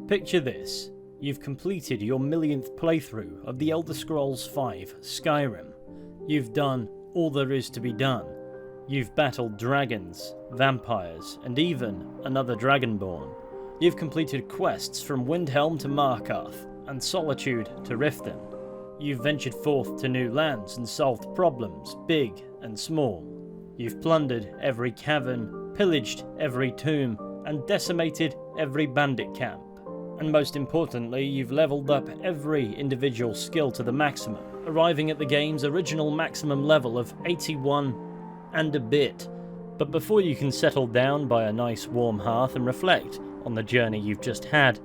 Picture this. You've completed your millionth playthrough of the Elder Scrolls V Skyrim. You've done all there is to be done. You've battled dragons, vampires, and even another dragonborn. You've completed quests from Windhelm to Markarth, and Solitude to Riften. You've ventured forth to new lands and solved problems, big and small. You've plundered every cavern, pillaged every tomb, and decimated every bandit camp. And most importantly, you've leveled up every individual skill to the maximum, arriving at the game's original maximum level of 81 and a bit. But before you can settle down by a nice warm hearth and reflect on the journey you've just had,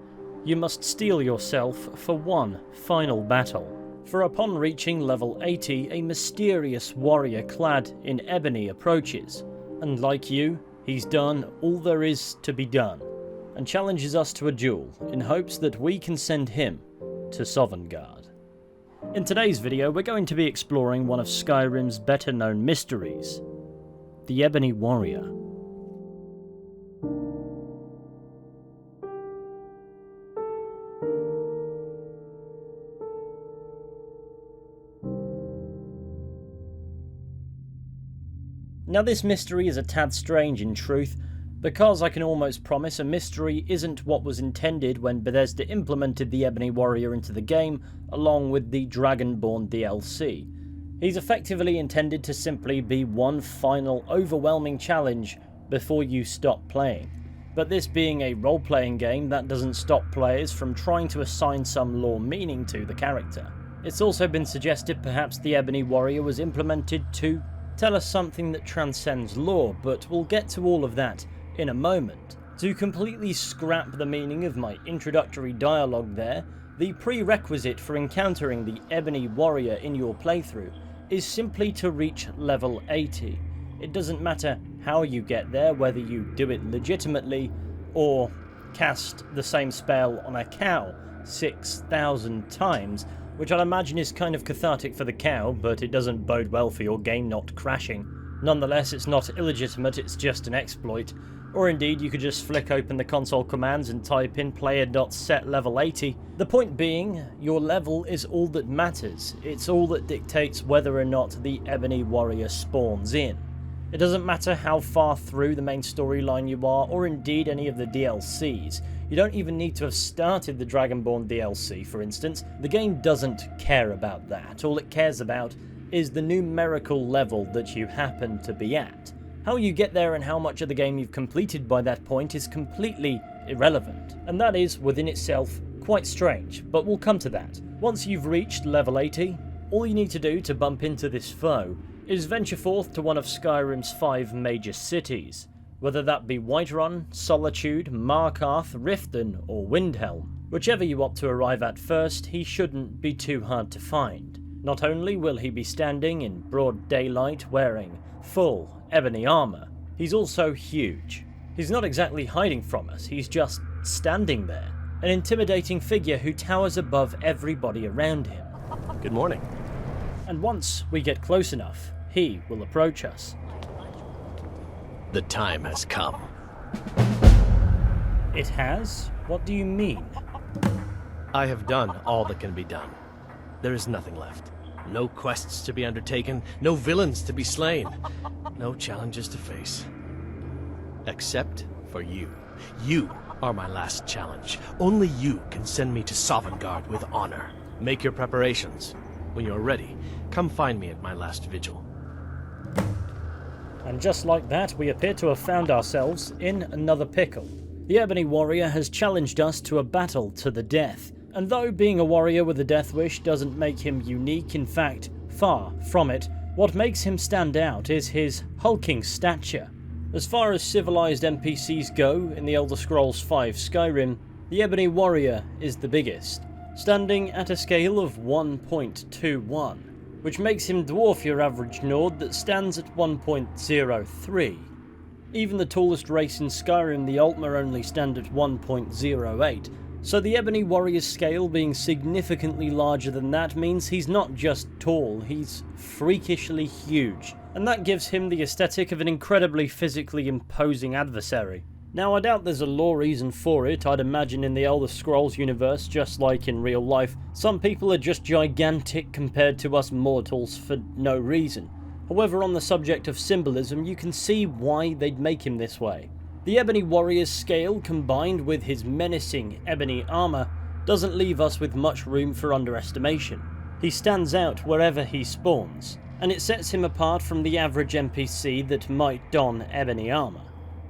you must steel yourself for one final battle. For upon reaching level 80, a mysterious warrior clad in ebony approaches, and like you, he's done all there is to be done, and challenges us to a duel in hopes that we can send him to Sovngarde. In today's video, we're going to be exploring one of Skyrim's better known mysteries, the Ebony Warrior. Now this mystery is a tad strange in truth, because I can almost promise a mystery isn't what was intended when Bethesda implemented the Ebony Warrior into the game, along with the Dragonborn DLC. He's effectively intended to simply be one final overwhelming challenge before you stop playing. But this being a role-playing game, that doesn't stop players from trying to assign some lore meaning to the character. It's also been suggested perhaps the Ebony Warrior was implemented to tell us something that transcends lore, but we'll get to all of that in a moment. To completely scrap the meaning of my introductory dialogue there, the prerequisite for encountering the Ebony Warrior in your playthrough is simply to reach level 80. It doesn't matter how you get there, whether you do it legitimately or cast the same spell on a cow 6,000 times, which I'd imagine is kind of cathartic for the cow, but it doesn't bode well for your game not crashing. Nonetheless, it's not illegitimate, it's just an exploit. Or indeed, you could just flick open the console commands and type in player.setLevel80. The point being, your level is all that matters. It's all that dictates whether or not the Ebony Warrior spawns in. It doesn't matter how far through the main storyline you are, or indeed any of the DLCs. You don't even need to have started the Dragonborn DLC, for instance. The game doesn't care about that. All it cares about is the numerical level that you happen to be at. How you get there and how much of the game you've completed by that point is completely irrelevant, and that is, within itself, quite strange, but we'll come to that. Once you've reached level 80, all you need to do to bump into this foe is venture forth to one of Skyrim's 5 major cities, whether that be Whiterun, Solitude, Markarth, Riften, or Windhelm. Whichever you opt to arrive at first, he shouldn't be too hard to find. Not only will he be standing in broad daylight wearing full ebony armor, he's also huge. He's not exactly hiding from us, he's just standing there, an intimidating figure who towers above everybody around him. Good morning. And once we get close enough, he will approach us. The time has come. It has? What do you mean? I have done all that can be done. There is nothing left. No quests to be undertaken, no villains to be slain, no challenges to face. Except for you. You are my last challenge. Only you can send me to Sovngarde with honor. Make your preparations. When you're ready, come find me at my last vigil. And just like that, we appear to have found ourselves in another pickle. The Ebony Warrior has challenged us to a battle to the death. And though being a warrior with a death wish doesn't make him unique, in fact, far from it, what makes him stand out is his hulking stature. As far as civilized NPCs go in the Elder Scrolls V Skyrim, the Ebony Warrior is the biggest, standing at a scale of 1.21, which makes him dwarf your average Nord that stands at 1.03. Even the tallest race in Skyrim, the Altmer, only stand at 1.08. So the Ebony Warrior's scale being significantly larger than that means he's not just tall, he's freakishly huge. And that gives him the aesthetic of an incredibly physically imposing adversary. Now, I doubt there's a lore reason for it. I'd imagine in the Elder Scrolls universe, just like in real life, some people are just gigantic compared to us mortals for no reason. However, on the subject of symbolism, you can see why they'd make him this way. The Ebony Warrior's scale, combined with his menacing ebony armour, doesn't leave us with much room for underestimation. He stands out wherever he spawns, and it sets him apart from the average NPC that might don ebony armour.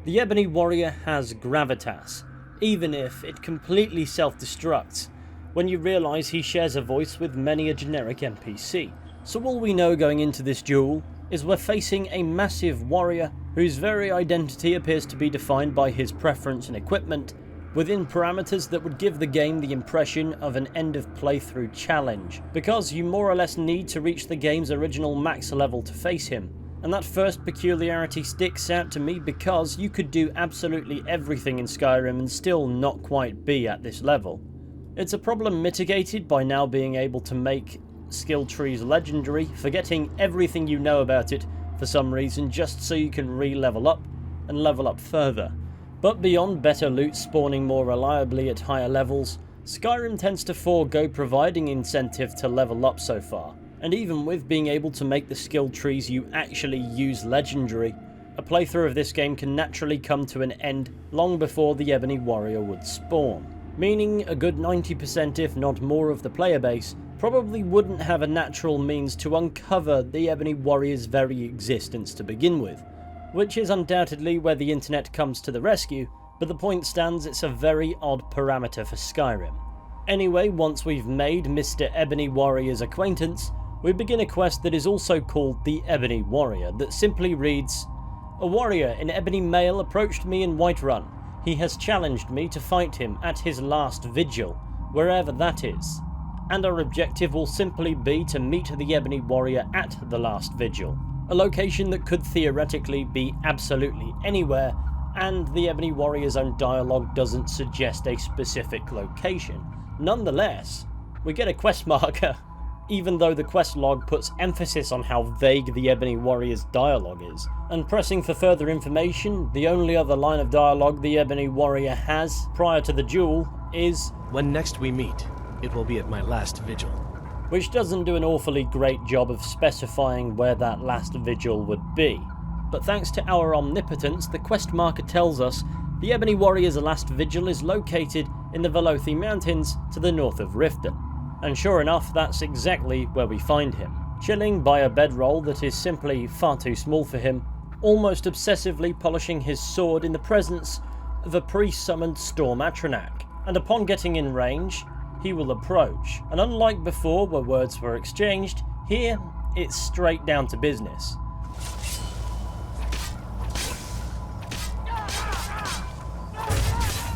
The Ebony Warrior has gravitas, even if it completely self-destructs, when you realise he shares a voice with many a generic NPC. So all we know going into this duel is we're facing a massive warrior whose very identity appears to be defined by his preference and equipment, within parameters that would give the game the impression of an end of playthrough challenge, because you more or less need to reach the game's original max level to face him. And that first peculiarity sticks out to me because you could do absolutely everything in Skyrim and still not quite be at this level. It's a problem mitigated by now being able to make skill trees legendary, forgetting everything you know about it for some reason just so you can re-level up and level up further. But beyond better loot spawning more reliably at higher levels, Skyrim tends to forego providing incentive to level up so far. And even with being able to make the skill trees you actually use legendary, a playthrough of this game can naturally come to an end long before the Ebony Warrior would spawn. Meaning a good 90% if not more of the player base probably wouldn't have a natural means to uncover the Ebony Warrior's very existence to begin with, which is undoubtedly where the internet comes to the rescue, but the point stands it's a very odd parameter for Skyrim. Anyway, once we've made Mr. Ebony Warrior's acquaintance, we begin a quest that is also called the Ebony Warrior, that simply reads, "A warrior in ebony mail approached me in Whiterun. He has challenged me to fight him at his last vigil, wherever that is. And our objective will simply be to meet the Ebony Warrior at the last vigil, a location that could theoretically be absolutely anywhere, and the Ebony Warrior's own dialogue doesn't suggest a specific location. Nonetheless, we get a quest marker, even though the quest log puts emphasis on how vague the Ebony Warrior's dialogue is. And pressing for further information, the only other line of dialogue the Ebony Warrior has prior to the duel is, "When next we meet, it will be at my last vigil." which doesn't do an awfully great job of specifying where that last vigil would be. But thanks to our omnipotence, the quest marker tells us the Ebony Warrior's last vigil is located in the Velothi Mountains to the north of Riften. And sure enough, that's exactly where we find him, chilling by a bedroll that is simply far too small for him, almost obsessively polishing his sword in the presence of a pre-summoned Storm Atronak. And upon getting in range, he will approach. And unlike before where words were exchanged, here it's straight down to business.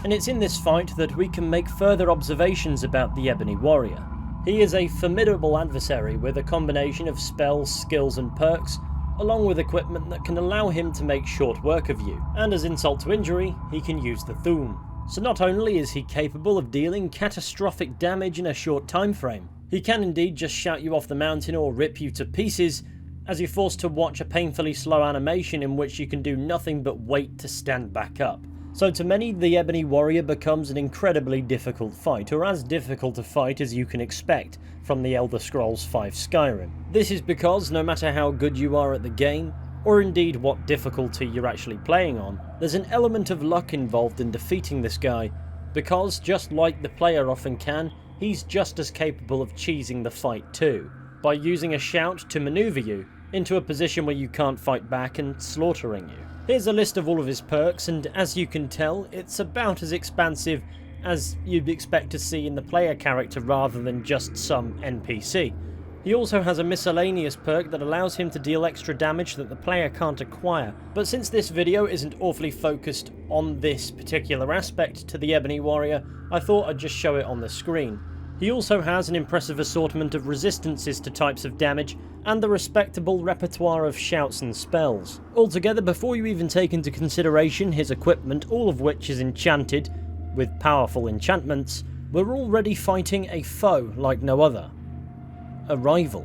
And it's in this fight that we can make further observations about the Ebony Warrior. He is a formidable adversary with a combination of spells, skills and perks, along with equipment that can allow him to make short work of you, and as insult to injury, he can use the Thum. So not only is he capable of dealing catastrophic damage in a short time frame, he can indeed just shout you off the mountain or rip you to pieces, as you're forced to watch a painfully slow animation in which you can do nothing but wait to stand back up. So to many, the Ebony Warrior becomes an incredibly difficult fight, or as difficult a fight as you can expect from the Elder Scrolls V Skyrim. This is because no matter how good you are at the game, or indeed what difficulty you're actually playing on, there's an element of luck involved in defeating this guy, because just like the player often can, he's just as capable of cheesing the fight too, by using a shout to maneuver you into a position where you can't fight back and slaughtering you. Here's a list of all of his perks, and as you can tell, it's about as expansive as you'd expect to see in the player character rather than just some NPC. He also has a miscellaneous perk that allows him to deal extra damage that the player can't acquire, but since this video isn't awfully focused on this particular aspect to the Ebony Warrior, I thought I'd just show it on the screen. He also has an impressive assortment of resistances to types of damage, and a respectable repertoire of shouts and spells. Altogether, before you even take into consideration his equipment, all of which is enchanted with powerful enchantments, we're already fighting a foe like no other. A rival.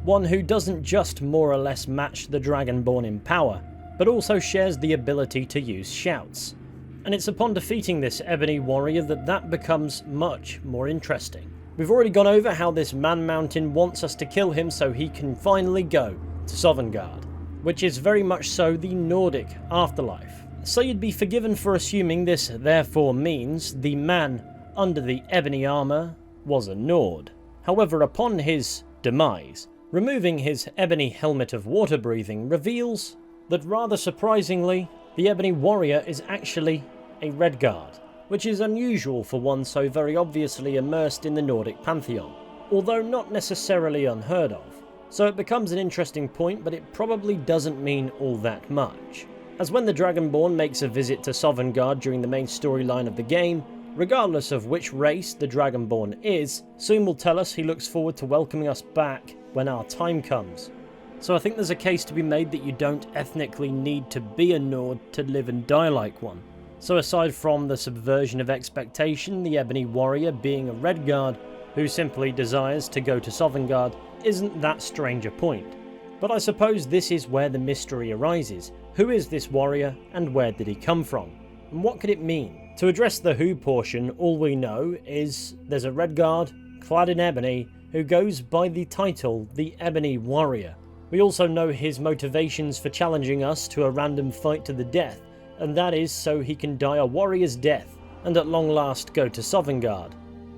One who doesn't just more or less match the Dragonborn in power, but also shares the ability to use shouts. And it's upon defeating this Ebony Warrior that becomes much more interesting. We've already gone over how this Man Mountain wants us to kill him so he can finally go to Sovngarde, which is very much so the Nordic afterlife. So you'd be forgiven for assuming this therefore means the man under the ebony armour was a Nord. However, upon his demise, removing his ebony helmet of water breathing reveals that rather surprisingly, the Ebony Warrior is actually a Redguard, which is unusual for one so very obviously immersed in the Nordic pantheon, although not necessarily unheard of. So it becomes an interesting point, but it probably doesn't mean all that much. As when the Dragonborn makes a visit to Sovngarde during the main storyline of the game, regardless of which race the Dragonborn is, soon will tell us he looks forward to welcoming us back when our time comes. So I think there's a case to be made that you don't ethnically need to be a Nord to live and die like one. So aside from the subversion of expectation, the Ebony Warrior being a Redguard who simply desires to go to Sovngarde isn't that strange a point. But I suppose this is where the mystery arises. Who is this warrior and where did he come from? And what could it mean? To address the who portion, all we know is there's a Redguard clad in ebony who goes by the title the Ebony Warrior. We also know his motivations for challenging us to a random fight to the death, and that is so he can die a warrior's death and at long last go to Sovngarde.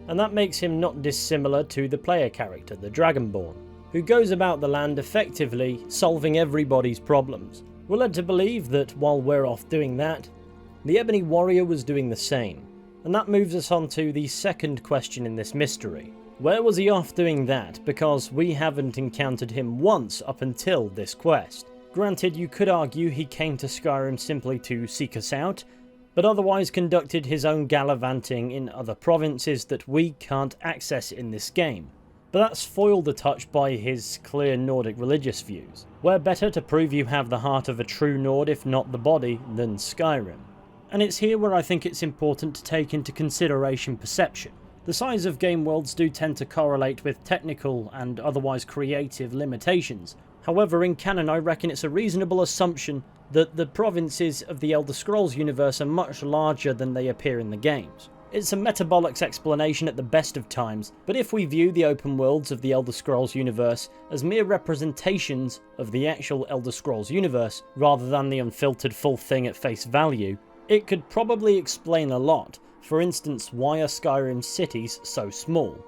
And that makes him not dissimilar to the player character, the Dragonborn, who goes about the land effectively solving everybody's problems. We're led to believe that while we're off doing that, the Ebony Warrior was doing the same. And that moves us on to the second question in this mystery. Where was he off doing that? Because we haven't encountered him once up until this quest. Granted, you could argue he came to Skyrim simply to seek us out, but otherwise conducted his own gallivanting in other provinces that we can't access in this game. But that's foiled a touch by his clear Nordic religious views. Where better to prove you have the heart of a true Nord, if not the body, than Skyrim? And it's here where I think it's important to take into consideration perception. The size of game worlds do tend to correlate with technical and otherwise creative limitations. However, in canon I reckon it's a reasonable assumption that the provinces of the Elder Scrolls universe are much larger than they appear in the games. It's a metabolics explanation at the best of times, but if we view the open worlds of the Elder Scrolls universe as mere representations of the actual Elder Scrolls universe, rather than the unfiltered full thing at face value, it could probably explain a lot. For instance, why are Skyrim's cities so small?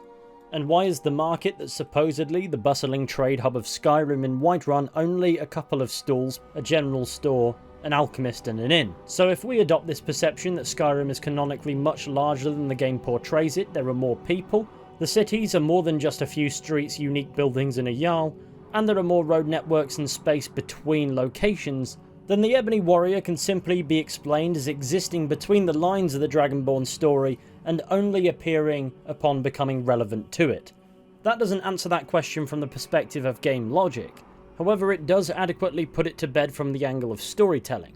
And why is the market that's supposedly the bustling trade hub of Skyrim in Whiterun only a couple of stalls, a general store, an alchemist and an inn? So if we adopt this perception that Skyrim is canonically much larger than the game portrays it, there are more people, the cities are more than just a few streets, unique buildings and a Jarl, and there are more road networks and space between locations, then the Ebony Warrior can simply be explained as existing between the lines of the Dragonborn story and only appearing upon becoming relevant to it. That doesn't answer that question from the perspective of game logic, however it does adequately put it to bed from the angle of storytelling.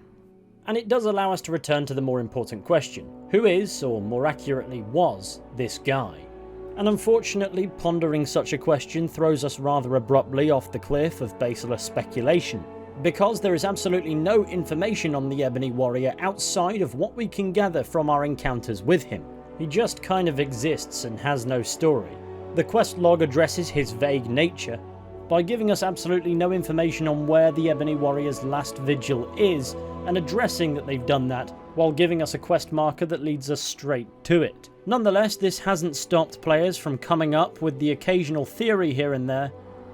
And it does allow us to return to the more important question: who is, or more accurately was, this guy? And unfortunately, pondering such a question throws us rather abruptly off the cliff of baseless speculation, because there is absolutely no information on the Ebony Warrior outside of what we can gather from our encounters with him. He just kind of exists and has no story. The quest log addresses his vague nature by giving us absolutely no information on where the Ebony Warrior's last vigil is, and addressing that they've done that while giving us a quest marker that leads us straight to it. Nonetheless, this hasn't stopped players from coming up with the occasional theory here and there,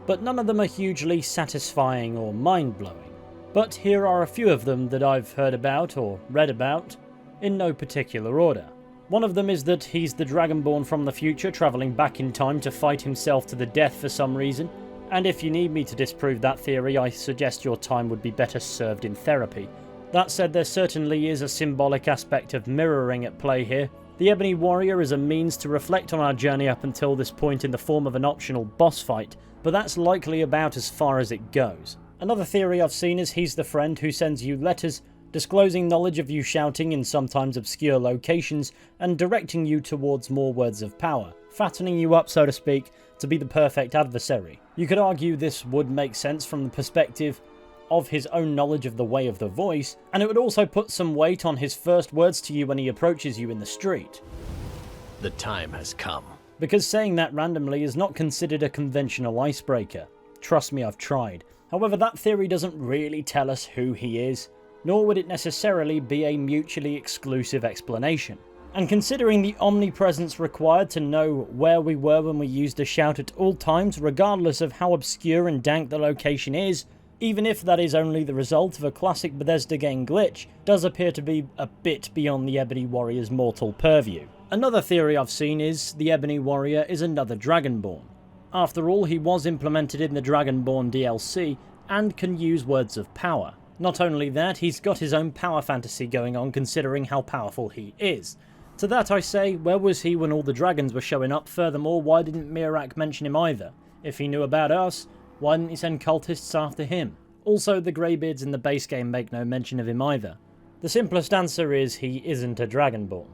but none of them are hugely satisfying or mind-blowing. But here are a few of them that I've heard about or read about, in no particular order. One of them is that he's the Dragonborn from the future travelling back in time to fight himself to the death for some reason, and if you need me to disprove that theory, I suggest your time would be better served in therapy. That said, there certainly is a symbolic aspect of mirroring at play here. The Ebony Warrior is a means to reflect on our journey up until this point in the form of an optional boss fight, but that's likely about as far as it goes. Another theory I've seen is he's the friend who sends you letters disclosing knowledge of you shouting in sometimes obscure locations and directing you towards more words of power, fattening you up, so to speak, to be the perfect adversary. You could argue this would make sense from the perspective of his own knowledge of the way of the voice, and it would also put some weight on his first words to you when he approaches you in the street. The time has come. Because saying that randomly is not considered a conventional icebreaker. Trust me, I've tried. However, that theory doesn't really tell us who he is, nor would it necessarily be a mutually exclusive explanation. And considering the omnipresence required to know where we were when we used a shout at all times, regardless of how obscure and dank the location is, even if that is only the result of a classic Bethesda game glitch, does appear to be a bit beyond the Ebony Warrior's mortal purview. Another theory I've seen is the Ebony Warrior is another Dragonborn. After all, he was implemented in the Dragonborn DLC and can use words of power. Not only that, he's got his own power fantasy going on considering how powerful he is. To that I say, where was he when all the dragons were showing up? Furthermore, why didn't Mirak mention him either? If he knew about us, why didn't he send cultists after him? Also, the Greybeards in the base game make no mention of him either. The simplest answer is he isn't a Dragonborn.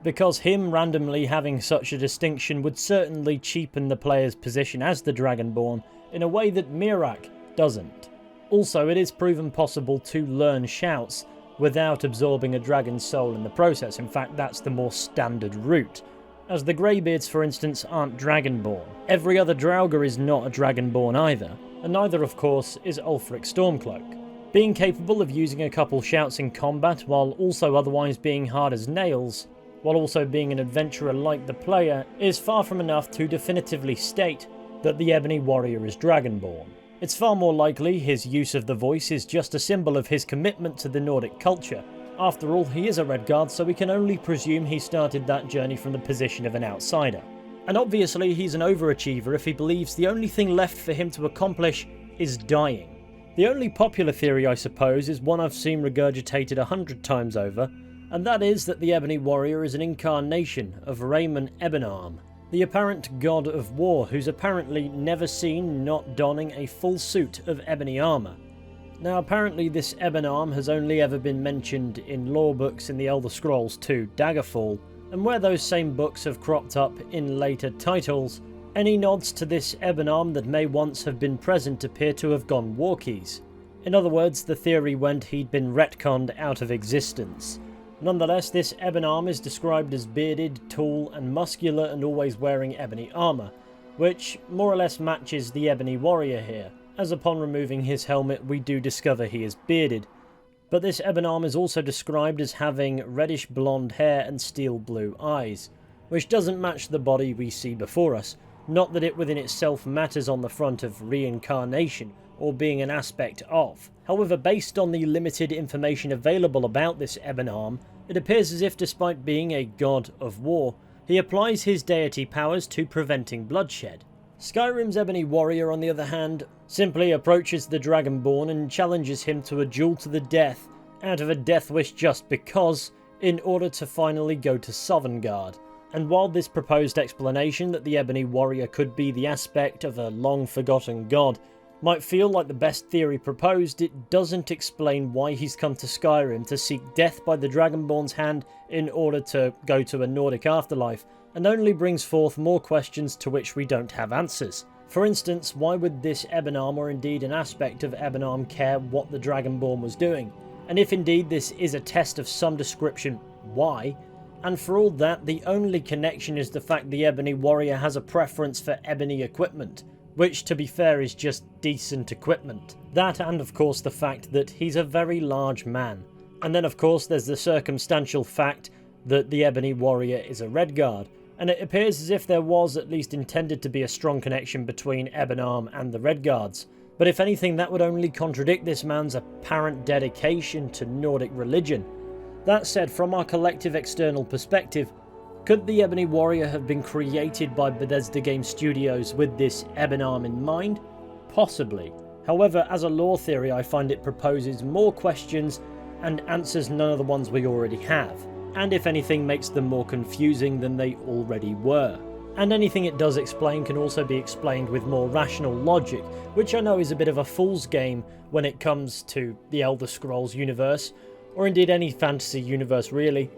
Because him randomly having such a distinction would certainly cheapen the player's position as the Dragonborn in a way that Mirak doesn't. Also, it is proven possible to learn shouts without absorbing a dragon's soul in the process. In fact, that's the more standard route. As the Greybeards, for instance, aren't Dragonborn. Every other Draugr is not a Dragonborn either, and neither, of course, is Ulfric Stormcloak. Being capable of using a couple shouts in combat while also otherwise being hard as nails, while also being an adventurer like the player, is far from enough to definitively state that the Ebony Warrior is Dragonborn. It's far more likely his use of the voice is just a symbol of his commitment to the Nordic culture. After all, he is a Redguard, so we can only presume he started that journey from the position of an outsider. And obviously he's an overachiever if he believes the only thing left for him to accomplish is dying. The only popular theory, I suppose, is one I've seen regurgitated 100 times over, and that is that the Ebony Warrior is an incarnation of Raymond Ebonarm, the apparent god of war who's apparently never seen not donning a full suit of ebony armour. Now apparently this Ebonarm has only ever been mentioned in lore books in the Elder Scrolls II Daggerfall, and where those same books have cropped up in later titles, any nods to this Ebonarm that may once have been present appear to have gone walkies. In other words, the theory went he'd been retconned out of existence. Nonetheless, this Ebonarm is described as bearded, tall and muscular and always wearing ebony armour, which more or less matches the Ebony Warrior here, as upon removing his helmet we do discover he is bearded. But this Ebonarm is also described as having reddish blonde hair and steel blue eyes, which doesn't match the body we see before us. Not that it within itself matters on the front of reincarnation, or being an aspect of. However, based on the limited information available about this Ebonarm, it appears as if despite being a god of war, he applies his deity powers to preventing bloodshed. Skyrim's Ebony Warrior, on the other hand, simply approaches the Dragonborn and challenges him to a duel to the death out of a death wish just because, in order to finally go to Sovngarde. And while this proposed explanation that the Ebony Warrior could be the aspect of a long-forgotten god might feel like the best theory proposed, it doesn't explain why he's come to Skyrim to seek death by the Dragonborn's hand in order to go to a Nordic afterlife, and only brings forth more questions to which we don't have answers. For instance, why would this Ebonarm, or indeed an aspect of Ebonarm, care what the Dragonborn was doing? And if indeed this is a test of some description, why? And for all that, the only connection is the fact the Ebony Warrior has a preference for ebony equipment, which to be fair is just decent equipment. That, and of course the fact that he's a very large man. And then of course there's the circumstantial fact that the Ebony Warrior is a Redguard, and it appears as if there was at least intended to be a strong connection between Ebonarm and the Redguards. But if anything, that would only contradict this man's apparent dedication to Nordic religion. That said, from our collective external perspective, could the Ebony Warrior have been created by Bethesda Game Studios with this Ebonarm in mind? Possibly. However, as a lore theory, I find it proposes more questions and answers none of the ones we already have, and if anything makes them more confusing than they already were. And anything it does explain can also be explained with more rational logic, which I know is a bit of a fool's game when it comes to the Elder Scrolls universe, or indeed any fantasy universe really.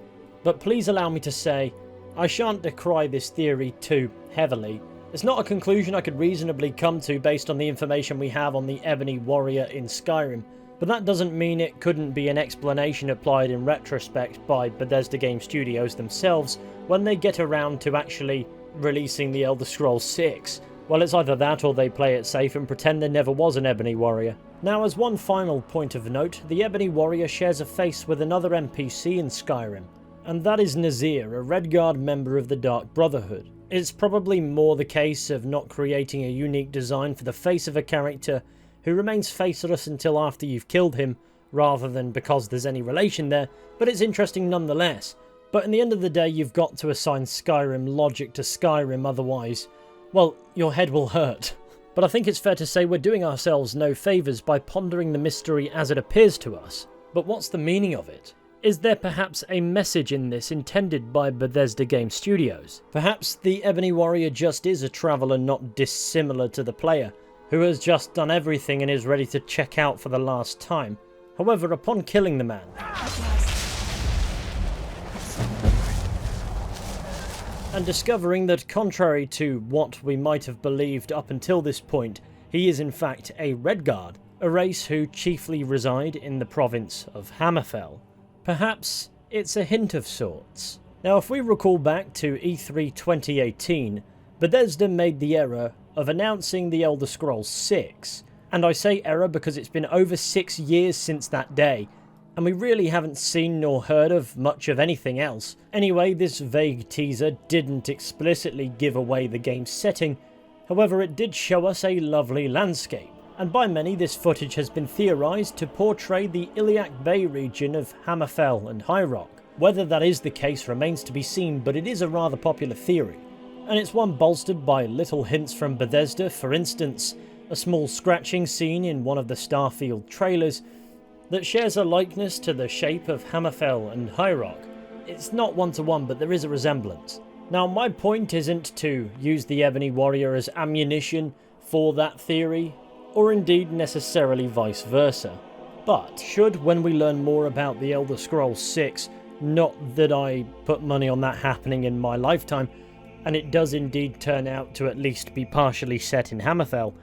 But please allow me to say, I shan't decry this theory too heavily. It's not a conclusion I could reasonably come to based on the information we have on the Ebony Warrior in Skyrim, But that doesn't mean it couldn't be an explanation applied in retrospect by Bethesda Game Studios themselves when they get around to actually releasing the Elder Scrolls 6. Well, it's either that or they play it safe and pretend there never was an Ebony Warrior. Now, as one final point of note, the Ebony Warrior shares a face with another NPC in Skyrim, and that is Nazir, a Redguard member of the Dark Brotherhood. It's probably more the case of not creating a unique design for the face of a character who remains faceless until after you've killed him, rather than because there's any relation there, but it's interesting nonetheless. But in the end of the day, you've got to assign Skyrim logic to Skyrim, otherwise, well, your head will hurt. But I think it's fair to say we're doing ourselves no favours by pondering the mystery as it appears to us. But what's the meaning of it? Is there perhaps a message in this intended by Bethesda Game Studios? Perhaps the Ebony Warrior just is a traveller not dissimilar to the player, who has just done everything and is ready to check out for the last time. However, upon killing the man, and discovering that contrary to what we might have believed up until this point, he is in fact a Redguard, a race who chiefly reside in the province of Hammerfell. Perhaps it's a hint of sorts. Now, if we recall back to E3 2018, Bethesda made the error of announcing the Elder Scrolls 6, and I say error because it's been over 6 years since that day, and we really haven't seen nor heard of much of anything else. Anyway, this vague teaser didn't explicitly give away the game's setting, however it did show us a lovely landscape, and by many this footage has been theorised to portray the Iliac Bay region of Hammerfell and High Rock. Whether that is the case remains to be seen, but it is a rather popular theory, and it's one bolstered by little hints from Bethesda. For instance, a small scratching scene in one of the Starfield trailers that shares a likeness to the shape of Hammerfell and High Rock. It's not one-to-one, but there is a resemblance. Now, my point isn't to use the Ebony Warrior as ammunition for that theory, or indeed necessarily vice versa. But should, when we learn more about the Elder Scrolls 6, not that I put money on that happening in my lifetime, and it does indeed turn out to at least be partially set in Hammerfell,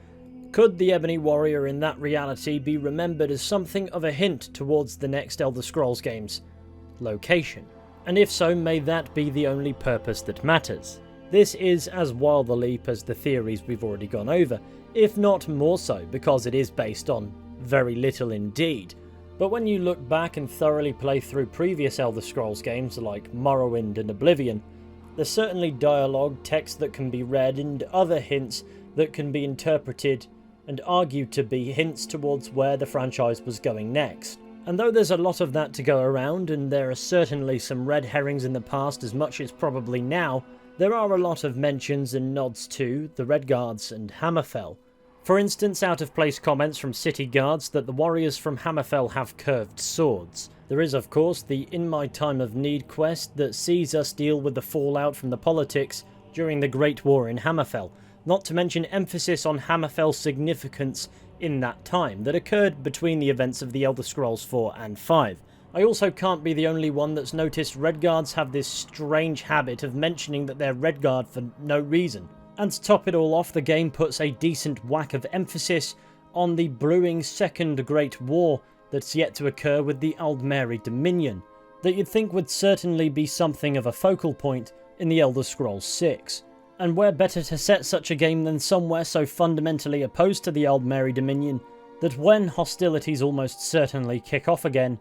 could the Ebony Warrior in that reality be remembered as something of a hint towards the next Elder Scrolls game's location? And if so, may that be the only purpose that matters. This is as wild a leap as the theories we've already gone over, if not more so, because it is based on very little indeed. But when you look back and thoroughly play through previous Elder Scrolls games like Morrowind and Oblivion, there's certainly dialogue, text that can be read, and other hints that can be interpreted and argued to be hints towards where the franchise was going next. And though there's a lot of that to go around, and there are certainly some red herrings in the past as much as probably now, there are a lot of mentions and nods to the Redguards and Hammerfell. For instance, out-of-place comments from city guards that the warriors from Hammerfell have curved swords. There is, of course, the In My Time of Need quest that sees us deal with the fallout from the politics during the Great War in Hammerfell, not to mention emphasis on Hammerfell's significance in that time that occurred between the events of the Elder Scrolls 4 and 5. I also can't be the only one that's noticed Redguards have this strange habit of mentioning that they're Redguard for no reason. And to top it all off, the game puts a decent whack of emphasis on the brewing Second Great War that's yet to occur with the Aldmeri Dominion, that you'd think would certainly be something of a focal point in the Elder Scrolls 6. And where better to set such a game than somewhere so fundamentally opposed to the Aldmeri Dominion that when hostilities almost certainly kick off again,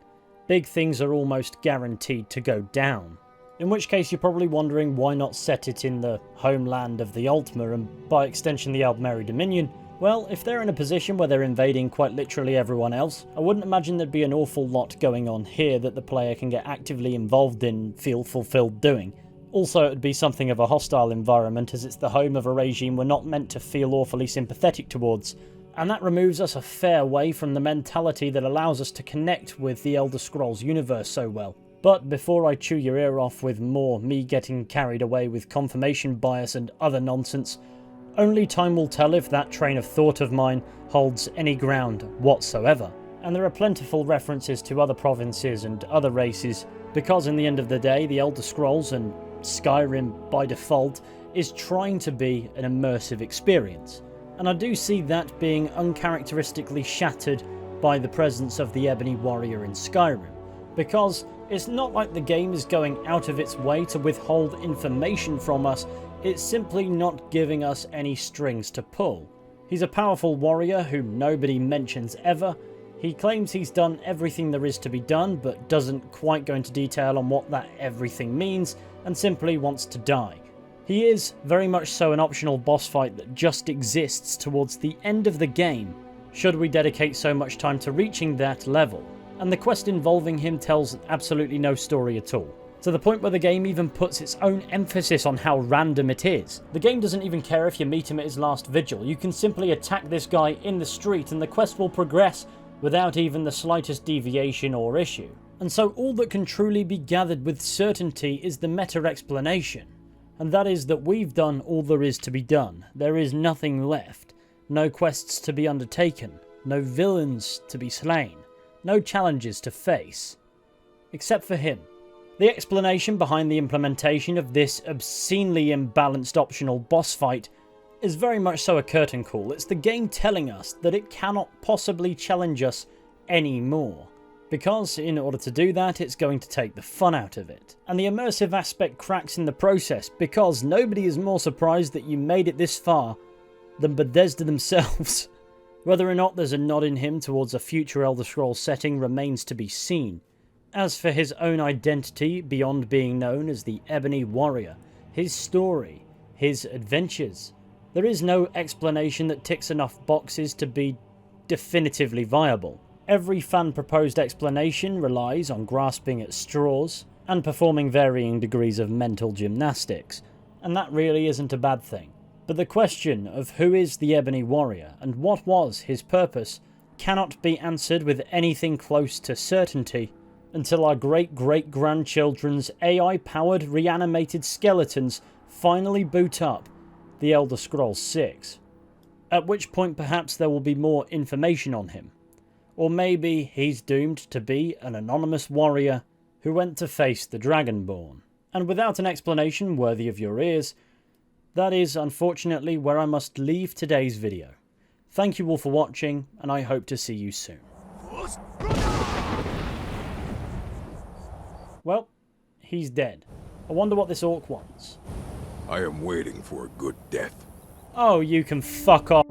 big things are almost guaranteed to go down. In which case you're probably wondering why not set it in the homeland of the Altmer and by extension the Aldmeri Dominion. Well, if they're in a position where they're invading quite literally everyone else, I wouldn't imagine there'd be an awful lot going on here that the player can get actively involved in, feel fulfilled doing. Also, it would be something of a hostile environment as it's the home of a regime we're not meant to feel awfully sympathetic towards, and that removes us a fair way from the mentality that allows us to connect with the Elder Scrolls universe so well. But before I chew your ear off with more me getting carried away with confirmation bias and other nonsense, only time will tell if that train of thought of mine holds any ground whatsoever. And there are plentiful references to other provinces and other races, because in the end of the day, the Elder Scrolls and Skyrim by default is trying to be an immersive experience. And I do see that being uncharacteristically shattered by the presence of the Ebony Warrior in Skyrim, because it's not like the game is going out of its way to withhold information from us, it's simply not giving us any strings to pull. He's a powerful warrior whom nobody mentions ever. He claims he's done everything there is to be done, but doesn't quite go into detail on what that everything means, and simply wants to die. He is very much so an optional boss fight that just exists towards the end of the game, should we dedicate so much time to reaching that level, and the quest involving him tells absolutely no story at all. To the point where the game even puts its own emphasis on how random it is. The game doesn't even care if you meet him at his last vigil. You can simply attack this guy in the street and the quest will progress without even the slightest deviation or issue. And so all that can truly be gathered with certainty is the meta explanation. And that is that we've done all there is to be done. There is nothing left. No quests to be undertaken. No villains to be slain. No challenges to face. Except for him. The explanation behind the implementation of this obscenely imbalanced optional boss fight is very much so a curtain call. It's the game telling us that it cannot possibly challenge us anymore. Because in order to do that, it's going to take the fun out of it. And the immersive aspect cracks in the process, because nobody is more surprised that you made it this far than Bethesda themselves. Whether or not there's a nod in him towards a future Elder Scrolls setting remains to be seen. As for his own identity beyond being known as the Ebony Warrior, his story, his adventures, there is no explanation that ticks enough boxes to be definitively viable. Every fan-proposed explanation relies on grasping at straws and performing varying degrees of mental gymnastics, and that really isn't a bad thing. But the question of who is the Ebony Warrior and what was his purpose cannot be answered with anything close to certainty until our great-great-grandchildren's AI-powered reanimated skeletons finally boot up the Elder Scrolls 6. At which point perhaps there will be more information on him. Or maybe he's doomed to be an anonymous warrior who went to face the Dragonborn. And without an explanation worthy of your ears, that is unfortunately where I must leave today's video. Thank you all for watching, and I hope to see you soon. Well, he's dead. I wonder what this orc wants. I am waiting for a good death. Oh, you can fuck off.